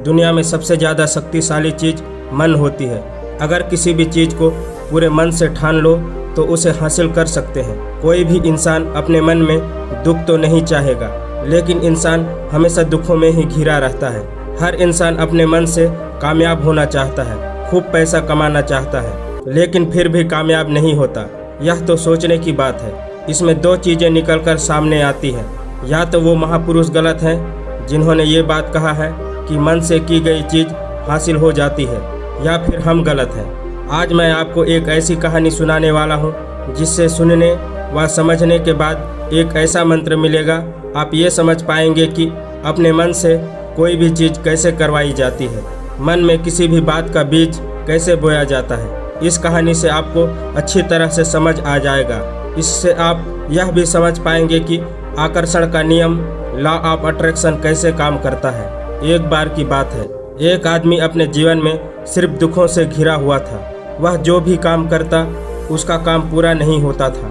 दुनिया में सबसे ज़्यादा शक्तिशाली चीज़ मन होती है। अगर किसी भी चीज़ को पूरे मन से ठान लो तो उसे हासिल कर सकते हैं। कोई भी इंसान अपने मन में दुख तो नहीं चाहेगा, लेकिन इंसान हमेशा दुखों में ही घिरा रहता है। हर इंसान अपने मन से कामयाब होना चाहता है, खूब पैसा कमाना चाहता है, लेकिन फिर भी कामयाब नहीं होता। यह तो सोचने की बात है। इसमें दो चीज़ें निकलकर सामने आती हैं। या तो वो महापुरुष गलत हैं जिन्होंने ये बात कहा है कि मन से की गई चीज़ हासिल हो जाती है, या फिर हम गलत हैं। आज मैं आपको एक ऐसी कहानी सुनाने वाला हूँ जिससे सुनने व समझने के बाद एक ऐसा मंत्र मिलेगा, आप ये समझ पाएंगे कि अपने मन से कोई भी चीज़ कैसे करवाई जाती है, मन में किसी भी बात का बीज कैसे बोया जाता है। इस कहानी से आपको अच्छी तरह से समझ आ जाएगा। इससे आप यह भी समझ पाएंगे कि आकर्षण का नियम, लॉ ऑफ अट्रैक्शन कैसे काम करता है। एक बार की बात है, एक आदमी अपने जीवन में सिर्फ दुखों से घिरा हुआ था। वह जो भी काम करता उसका काम पूरा नहीं होता था।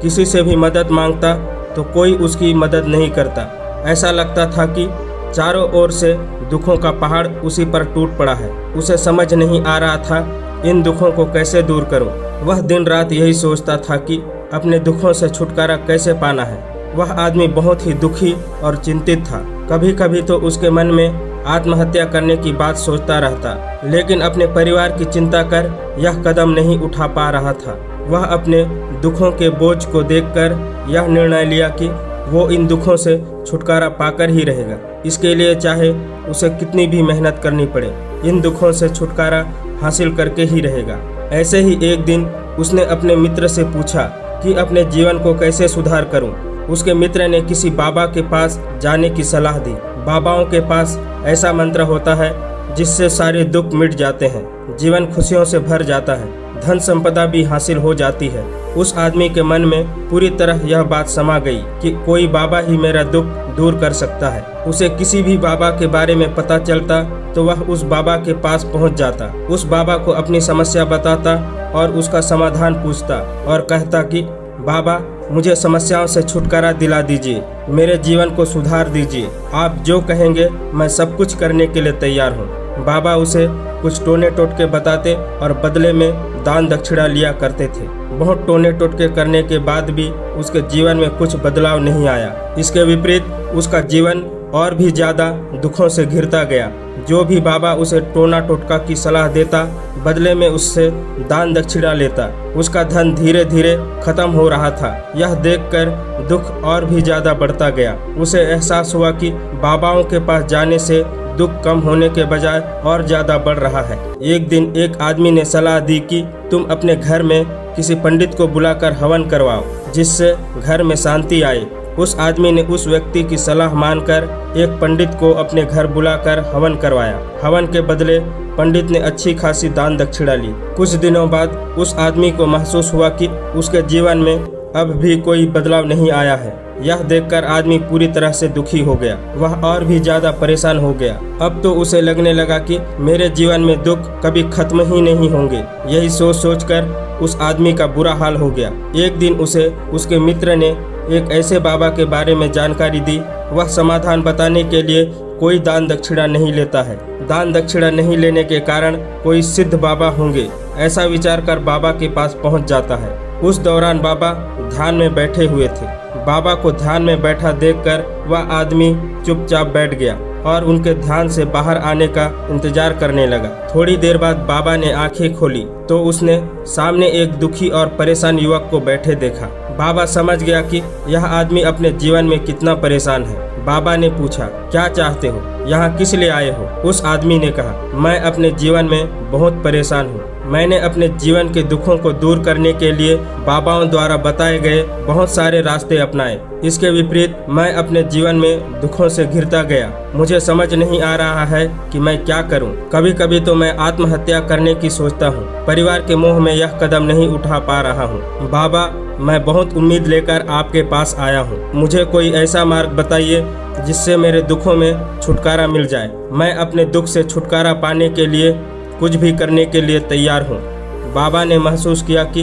किसी से भी मदद मांगता तो कोई उसकी मदद नहीं करता। ऐसा लगता था कि चारों ओर से दुखों का पहाड़ उसी पर टूट पड़ा है। उसे समझ नहीं आ रहा था इन दुखों को कैसे दूर करूं। वह दिन रात यही सोचता था कि अपने दुखों से छुटकारा कैसे पाना है। वह आदमी बहुत ही दुखी और चिंतित था। कभी कभी तो उसके मन में आत्महत्या करने की बात सोचता रहता, लेकिन अपने परिवार की चिंता कर यह कदम नहीं उठा पा रहा था। वह अपने दुखों के बोझ को देखकर यह निर्णय लिया कि वो इन दुखों से छुटकारा पाकर ही रहेगा। इसके लिए चाहे उसे कितनी भी मेहनत करनी पड़े, इन दुखों से छुटकारा हासिल करके ही रहेगा। ऐसे ही एक दिन उसने अपने मित्र से पूछा कि अपने जीवन को कैसे सुधार करूं। उसके मित्र ने किसी बाबा के पास जाने की सलाह दी। बाबाओं के पास ऐसा मंत्र होता है जिससे सारे दुख मिट जाते हैं, जीवन खुशियों से भर जाता है, धन संपदा भी हासिल हो जाती है। उस आदमी के मन में पूरी तरह यह बात समा गई कि कोई बाबा ही मेरा दुख दूर कर सकता है। उसे किसी भी बाबा के बारे में पता चलता तो वह उस बाबा के पास पहुंच जाता, उस बाबा को अपनी समस्या बताता और उसका समाधान पूछता और कहता कि बाबा, मुझे समस्याओं से छुटकारा दिला दीजिए, मेरे जीवन को सुधार दीजिए। आप जो कहेंगे मैं सब कुछ करने के लिए तैयार हूँ। बाबा उसे कुछ टोने टोटके बताते और बदले में दान दक्षिणा लिया करते थे। बहुत टोने टोटके करने के बाद भी उसके जीवन में कुछ बदलाव नहीं आया। इसके विपरीत उसका जीवन और भी ज़्यादा दुखों से घिरता गया। जो भी बाबा उसे टोना टोटका की सलाह देता, बदले में उससे दान दक्षिणा लेता। उसका धन धीरे धीरे खत्म हो रहा था। यह देखकर दुख और भी ज़्यादा बढ़ता गया। उसे एहसास हुआ कि बाबाओं के पास जाने से दुख कम होने के बजाय और ज़्यादा बढ़ रहा है। एक दिन एक आदमी ने सलाह दी कि तुम अपने घर में किसी पंडित को बुलाकर हवन करवाओ, जिससे घर में शांति आए। उस आदमी ने उस व्यक्ति की सलाह मानकर एक पंडित को अपने घर बुलाकर हवन करवाया। हवन के बदले पंडित ने अच्छी खासी दान दक्षिणा ली। कुछ दिनों बाद उस आदमी को महसूस हुआ कि उसके जीवन में अब भी कोई बदलाव नहीं आया है। यह देखकर आदमी पूरी तरह से दुखी हो गया। वह और भी ज्यादा परेशान हो गया। अब तो उसे लगने लगा कि मेरे जीवन में दुख कभी खत्म ही नहीं होंगे। यही सोच सोचकर उस आदमी का बुरा हाल हो गया। एक दिन उसे उसके मित्र ने एक ऐसे बाबा के बारे में जानकारी दी। वह समाधान बताने के लिए कोई दान दक्षिणा नहीं लेता है। दान दक्षिणा नहीं लेने के कारण कोई सिद्ध बाबा होंगे, ऐसा विचार कर बाबा के पास पहुंच जाता है। उस दौरान बाबा ध्यान में बैठे हुए थे। बाबा को ध्यान में बैठा देखकर वह आदमी चुपचाप बैठ गया और उनके ध्यान से बाहर आने का इंतजार करने लगा। थोड़ी देर बाद बाबा ने आंखें खोली तो उसने सामने एक दुखी और परेशान युवक को बैठे देखा। बाबा समझ गया कि यह आदमी अपने जीवन में कितना परेशान है। बाबा ने पूछा, क्या चाहते हो, यहाँ किस लिए आए हो? उस आदमी ने कहा, मैं अपने जीवन में बहुत परेशान हूँ। मैंने अपने जीवन के दुखों को दूर करने के लिए बाबाओं द्वारा बताए गए बहुत सारे रास्ते अपनाए। इसके विपरीत मैं अपने जीवन में दुखों से घिरता गया। मुझे समझ नहीं आ रहा है कि मैं क्या करूं। कभी कभी तो मैं आत्महत्या करने की सोचता हूं। परिवार के मोह में यह कदम नहीं उठा पा रहा हूं। बाबा, मैं बहुत उम्मीद लेकर आपके पास आया हूं। मुझे कोई ऐसा मार्ग बताइए जिससे मेरे दुखों में छुटकारा मिल जाए। मैं अपने दुख से छुटकारा पाने के लिए कुछ भी करने के लिए तैयार हूँ। बाबा ने महसूस किया कि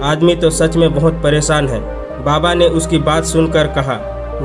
आदमी तो सच में बहुत परेशान है। बाबा ने उसकी बात सुनकर कहा,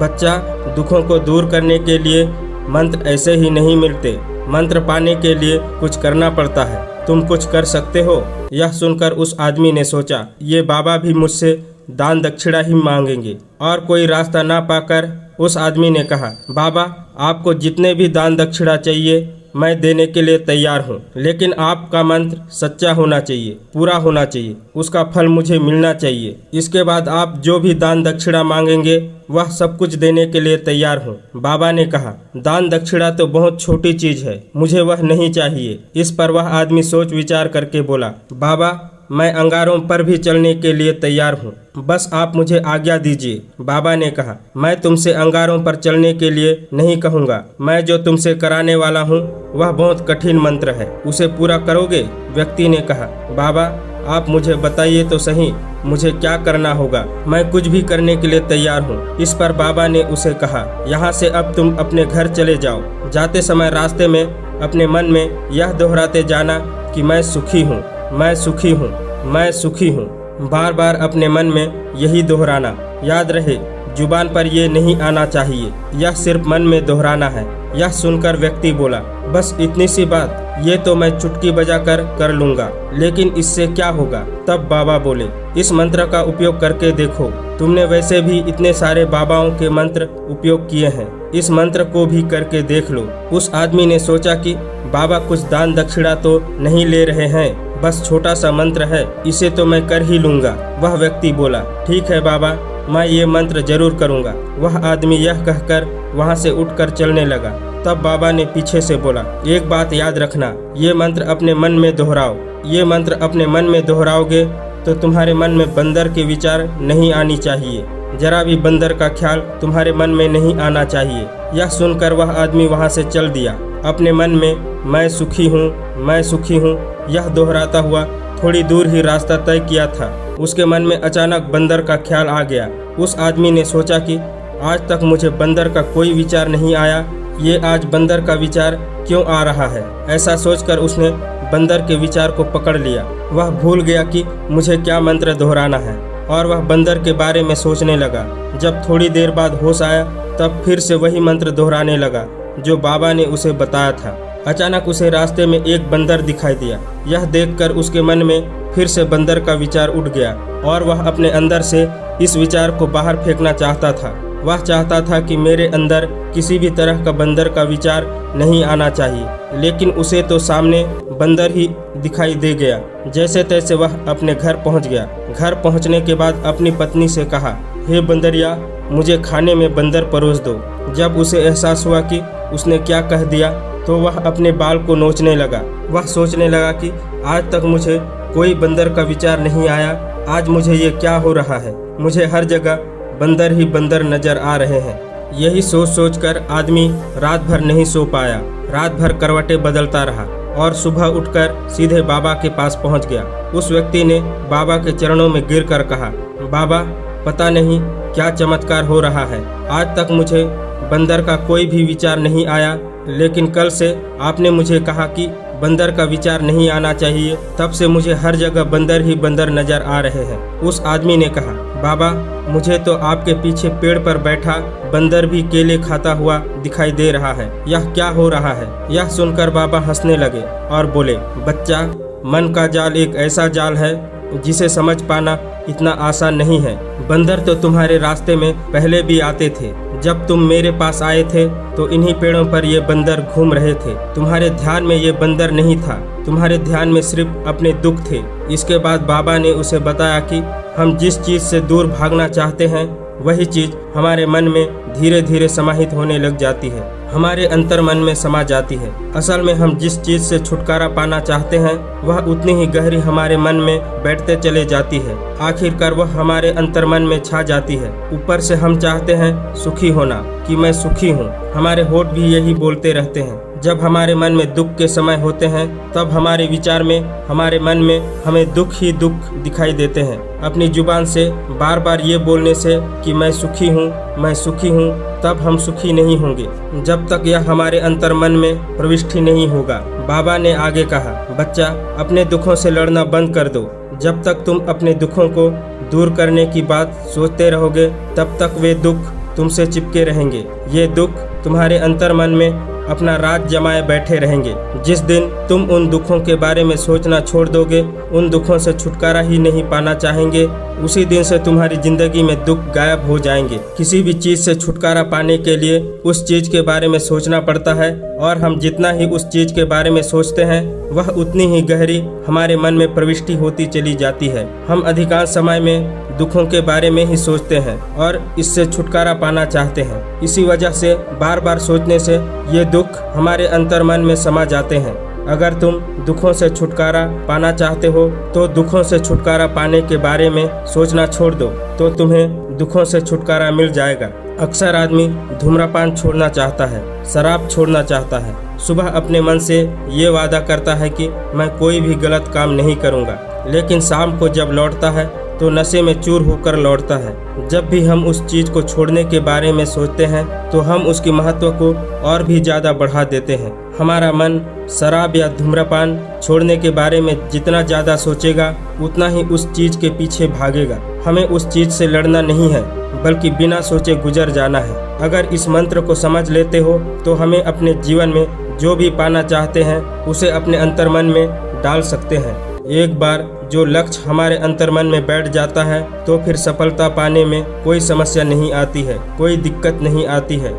बच्चा, दुखों को दूर करने के लिए मंत्र ऐसे ही नहीं मिलते। मंत्र पाने के लिए कुछ करना पड़ता है। तुम कुछ कर सकते हो? यह सुनकर उस आदमी ने सोचा, ये बाबा भी मुझसे दान दक्षिणा ही मांगेंगे। और कोई रास्ता ना पाकर उस आदमी ने कहा, बाबा आपको जितने भी दान दक्षिणा चाहिए मैं देने के लिए तैयार हूँ, लेकिन आपका मंत्र सच्चा होना चाहिए, पूरा होना चाहिए, उसका फल मुझे मिलना चाहिए। इसके बाद आप जो भी दान दक्षिणा मांगेंगे वह सब कुछ देने के लिए तैयार हूँ। बाबा ने कहा, दान दक्षिणा तो बहुत छोटी चीज है, मुझे वह नहीं चाहिए। इस पर वह आदमी सोच विचार करके बोला, बाबा मैं अंगारों पर भी चलने के लिए तैयार हूँ, बस आप मुझे आज्ञा दीजिए। बाबा ने कहा, मैं तुमसे अंगारों पर चलने के लिए नहीं कहूँगा, मैं जो तुमसे कराने वाला हूँ वह बहुत कठिन मंत्र है, उसे पूरा करोगे? व्यक्ति ने कहा, बाबा आप मुझे बताइए तो सही, मुझे क्या करना होगा, मैं कुछ भी करने के लिए तैयार हूँ। इस पर बाबा ने उसे कहा, यहाँ से अब तुम अपने घर चले जाओ। जाते समय रास्ते में अपने मन में यह दोहराते जाना कि मैं सुखी हूँ, मैं सुखी हूँ, मैं सुखी हूँ। बार बार अपने मन में यही दोहराना। याद रहे, जुबान पर ये नहीं आना चाहिए, यह सिर्फ मन में दोहराना है। यह सुनकर व्यक्ति बोला, बस इतनी सी बात, ये तो मैं चुटकी बजाकर कर लूँगा, लेकिन इससे क्या होगा? तब बाबा बोले, इस मंत्र का उपयोग करके देखो, तुमने वैसे भी इतने सारे बाबाओं के मंत्र उपयोग किए हैं, इस मंत्र को भी करके देख लो। उस आदमी ने सोचा कि बाबा कुछ दान दक्षिणा तो नहीं ले रहे हैं, बस छोटा सा मंत्र है, इसे तो मैं कर ही लूँगा। वह व्यक्ति बोला, ठीक है बाबा, मैं ये मंत्र जरूर करूँगा। वह आदमी यह कहकर वहाँ से उठकर चलने लगा। तब बाबा ने पीछे से बोला, एक बात याद रखना, ये मंत्र अपने मन में दोहराओ। ये मंत्र अपने मन में दोहराओगे तो तुम्हारे मन में बंदर के विचार नहीं आनी चाहिए, जरा भी बंदर का ख्याल तुम्हारे मन में नहीं आना चाहिए। यह सुनकर वह आदमी वहाँ से चल दिया। अपने मन में मैं सुखी हूँ, मैं सुखी हूँ यह दोहराता हुआ थोड़ी दूर ही रास्ता तय किया था। उसके मन में अचानक बंदर का ख्याल आ गया। उस आदमी ने सोचा कि आज तक मुझे बंदर का कोई विचार नहीं आया, ये आज बंदर का विचार क्यों आ रहा है? ऐसा सोचकर उसने बंदर के विचार को पकड़ लिया। वह भूल गया कि मुझे क्या मंत्र दोहराना है और वह बंदर के बारे में सोचने लगा। जब थोड़ी देर बाद होश आया तब फिर से वही मंत्र दोहराने लगा जो बाबा ने उसे बताया था। अचानक उसे रास्ते में एक बंदर दिखाई दिया। यह देखकर उसके मन में फिर से बंदर का विचार उठ गया और वह अपने अंदर से इस विचार को बाहर फेंकना चाहता था। वह चाहता था कि मेरे अंदर किसी भी तरह का बंदर का विचार नहीं आना चाहिए, लेकिन उसे तो सामने बंदर ही दिखाई दे गया। जैसे तैसे वह अपने घर पहुंच गया। घर पहुंचने के बाद अपनी पत्नी से कहा, हे बंदरिया, मुझे खाने में बंदर परोस दो। जब उसे एहसास हुआ कि उसने क्या कह दिया तो वह अपने बाल को नोचने लगा। वह सोचने लगा कि आज तक मुझे कोई बंदर का विचार नहीं आया, आज मुझे ये क्या हो रहा है? मुझे हर जगह बंदर ही बंदर नजर आ रहे हैं। यही सोच सोचकर आदमी रात भर नहीं सो पाया। रात भर करवटें बदलता रहा और सुबह उठकर सीधे बाबा के पास पहुंच गया। उस व्यक्ति ने बाबा के चरणों में गिरकर कहा, बाबा पता नहीं क्या चमत्कार हो रहा है, आज तक मुझे बंदर का कोई भी विचार नहीं आया, लेकिन कल से आपने मुझे कहा कि बंदर का विचार नहीं आना चाहिए, तब से मुझे हर जगह बंदर ही बंदर नजर आ रहे हैं। उस आदमी ने कहा, बाबा मुझे तो आपके पीछे पेड़ पर बैठा बंदर भी केले खाता हुआ दिखाई दे रहा है, यह क्या हो रहा है? यह सुनकर बाबा हंसने लगे और बोले, बच्चा, मन का जाल एक ऐसा जाल है जिसे समझ पाना इतना आसान नहीं है। बंदर तो तुम्हारे रास्ते में पहले भी आते थे। जब तुम मेरे पास आए थे तो इन्हीं पेड़ों पर ये बंदर घूम रहे थे। तुम्हारे ध्यान में ये बंदर नहीं था, तुम्हारे ध्यान में सिर्फ अपने दुख थे। इसके बाद बाबा ने उसे बताया कि हम जिस चीज़ से दूर भागना चाहते हैं वही चीज़ हमारे मन में धीरे धीरे समाहित होने लग जाती है, हमारे अंतर मन में समा जाती है। असल में हम जिस चीज़ से छुटकारा पाना चाहते हैं वह उतनी ही गहरी हमारे मन में बैठते चले जाती है। आखिरकार वह हमारे अंतर मन में छा जाती है। ऊपर से हम चाहते हैं सुखी होना, कि मैं सुखी हूँ, हमारे होठ भी यही बोलते रहते हैं। जब हमारे मन में दुख के समय होते हैं तब हमारे विचार में, हमारे मन में हमें दुख ही दुख दिखाई देते हैं। अपनी जुबान से बार बार ये बोलने से कि मैं सुखी हूँ, मैं सुखी हूँ, तब हम सुखी नहीं होंगे जब तक यह हमारे अंतर मन में प्रविष्ट ही नहीं होगा। बाबा ने आगे कहा, बच्चा, अपने दुखों से लड़ना बंद कर दो। जब तक तुम अपने दुखों को दूर करने की बात सोचते रहोगे तब तक वे दुख तुमसे चिपके रहेंगे। ये दुख तुम्हारे अंतर मन में अपना राज जमाए बैठे रहेंगे। जिस दिन तुम उन दुखों के बारे में सोचना छोड़ दोगे, उन दुखों से छुटकारा ही नहीं पाना चाहेंगे, उसी दिन से तुम्हारी जिंदगी में दुख गायब हो जाएंगे। किसी भी चीज से छुटकारा पाने के लिए उस चीज के बारे में सोचना पड़ता है, और हम जितना ही उस चीज के बारे में सोचते हैं वह उतनी ही गहरी हमारे मन में प्रविष्टि होती चली जाती है। हम अधिकांश समय में दुखों के बारे में ही सोचते हैं और इससे छुटकारा पाना चाहते हैं। इसी वजह से बार बार सोचने से ये दुख हमारे अंतर्मन में समा जाते हैं। अगर तुम दुखों से छुटकारा पाना चाहते हो तो दुखों से छुटकारा पाने के बारे में सोचना छोड़ दो, तो तुम्हें दुखों से छुटकारा मिल जाएगा। अक्सर आदमी धूम्रपान छोड़ना चाहता है, शराब छोड़ना चाहता है, सुबह अपने मन से ये वादा करता है कि मैं कोई भी गलत काम नहीं करूँगा, लेकिन शाम को जब लौटता है तो नशे में चूर होकर लौटता है। जब भी हम उस चीज को छोड़ने के बारे में सोचते हैं तो हम उसके महत्व को और भी ज़्यादा बढ़ा देते हैं। हमारा मन शराब या धूम्रपान छोड़ने के बारे में जितना ज़्यादा सोचेगा उतना ही उस चीज के पीछे भागेगा। हमें उस चीज से लड़ना नहीं है, बल्कि बिना सोचे गुजर जाना है। अगर इस मंत्र को समझ लेते हो तो हमें अपने जीवन में जो भी पाना चाहते हैं उसे अपने अंतर्मन में डाल सकते हैं। एक बार जो लक्ष्य हमारे अंतर्मन में बैठ जाता है तो फिर सफलता पाने में कोई समस्या नहीं आती है, कोई दिक्कत नहीं आती है।